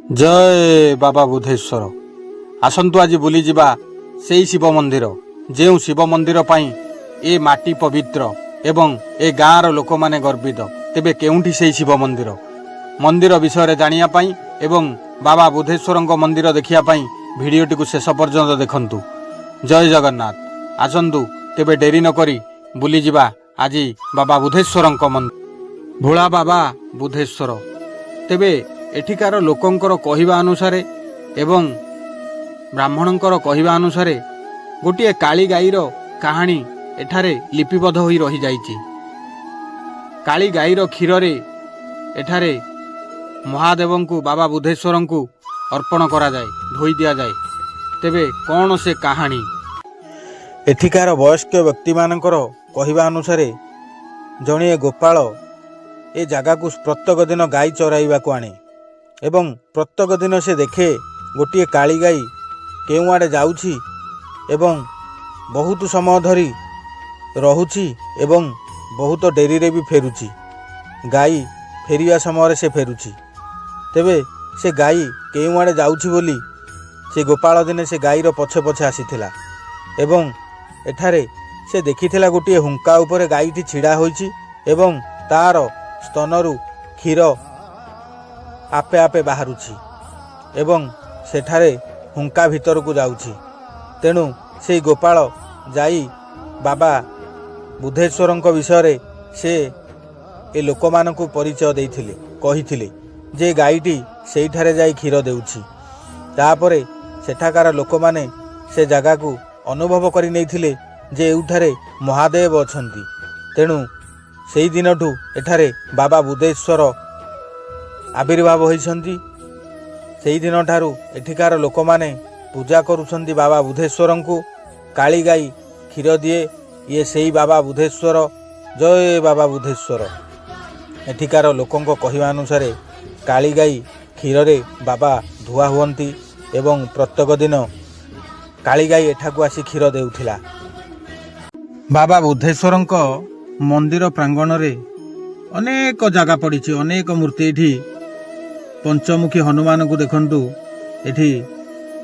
जय बाबा बुधेश्वर आसतु आज बुली जिबा सेई शिव मंदिर जो शिव मंदिर पाई ए माटी पवित्र एवं ए गाँवर लोक माने गर्वित तेबे केउंठी सेई शिव मंदिर मंदिर विषय जानिया पाई एवं बाबा बुधेश्वर मंदिर देखिया पाई भिडियोटी को शेष पर्यंत देखंतु। जय जगन्नाथ आसतु तेबे डेरी न करी बुली जिबा आज बाबा बुधेश्वर मंदिर। भोला बाबा बुधेश्वर तेबे एठिकार लोकंकर कहिबा अनुसारे एवं ब्राह्मणंकर कहिबा अनुसारे गोटे काली गाईर कहानी एठारे लिपिबद्ध होई रही जाइछि। काली गाईर क्षीर रे एठारे महादेवंकु बाबा बुधेश्वरंकु अर्पण करा जाए धोई दिया जाए। तेबे कौन से कहानी एठिकार वयस्क व्यक्ति मानकर कहिबा अनुसारे जणिए गोपाल ए जगह को प्रत्येक दिन गाई चराइबा को आने एवं प्रत्येक दिन से देखे गोटे काली गाई केउ आड़े जाउछि एवं बहुत समय धरी रहुछि एवं बहुत डेरी रे भी फेरुछि। गाई फेरिया समय से फेरुछि तेबे से गाई केउ आड़े जाउछि बोली से गोपाल दिने से गाईर पछे पछे आसीथिला एवं एठारे से देखिथिला गोटे हुंका उपरे गाईटी छिड़ा होइछि एवं तार स्तनरु क्षीर आपे आपे बाहरुछि एवं सेठारे हुंका भितर को जाउछि। तेणु से गोपाल जाई बाबा बुधेश्वरंक विषय से ए लोक मानकु परिचय देइथिले कहिथिले जे गाईटी सेठारे जाई क्षीर देउछि। तापरे सेठाकार लोक माने से जगह को अनुभव करि नैथिले जे एउठारे महादेव अछंती। तेणु सेई दिनठू एठारे बाबा बुधेश्वर आविर्भाव होइछंती। सेई दिन ठारू एठिकार लोक माने पूजा करुछंती बाबा बुधेश्वरंकु। काली गाई क्षीर दिए ये सेई बाबा बुधेश्वर। जय बाबा बुधेश्वर। एठिकार लोकंक कहिबा अनुसारे काली गाई क्षीर रे बाबा धुआ हुअंती एवं प्रत्येक दिन काली गाई एठाकू आसी क्षीर देउथिला। बाबा बुधेश्वरंक मंदिर प्रांगण रे अनेक जगह पड़ी अनेक मूर्ति एठी पंचमुखी हनुमान को देखंतु एठी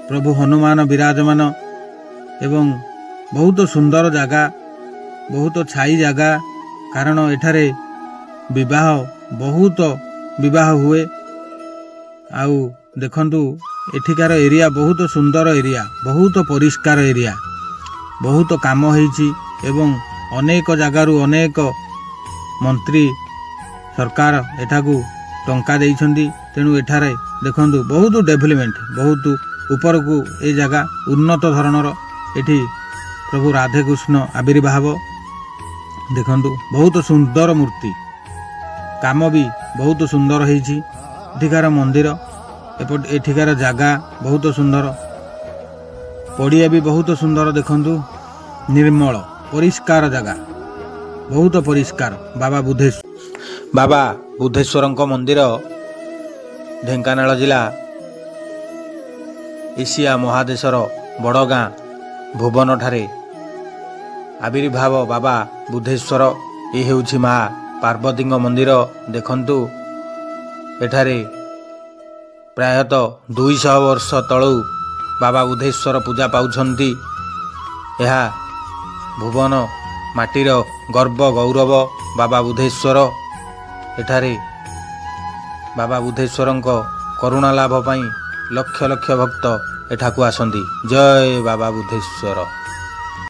प्रभु हनुमान विराजमान एवं बहुत सुंदर जगह बहुत छाई जगह कारण एठारे विवाह बहुत विवाह हुए। आउ देखंतु एठिकार एरिया बहुत सुंदर एरिया बहुत परिष्कार एरिया बहुत काम होईछि एवं अनेक जगारू अनेक मंत्री सरकार एठाकू टंका देइछंती। तेणु एठारे देखंतु बहुत डेवलपमेंट बहुत ऊपर को ए जगह उन्नत धरणर एठी प्रभु राधे कृष्ण आविर्भाव देखंतु बहुत सुंदर मूर्ति काम भी बहुत सुंदर होईछि। एठिकार मंदिर एपट एठिकार जगह बहुत सुंदर पड़िया भी बहुत सुंदर देखंतु निर्मल परिष्कार जगह बहुत परिष्कार। बाबा बुधेश्वरंक मंदिर ढेंकानाल जिला एशिया महादेशर बड़गाँ भुवन ठारे आविर्भाव बाबा बुधेश्वर। ये हेउछि माँ पार्वती मंदिर देखंतु एठारे प्रायतः 200 वर्ष तलू बाबा बुधेश्वर पूजा पाउछंती। यह भुवन माटीर गर्व गौरव बाबा बुधेश्वर। एठारे बाबा बुधेश्वरंक करुणा लाभ पाई लक्ष लक्ष भक्त एठाकू आसंती। जय बाबा बुधेश्वर।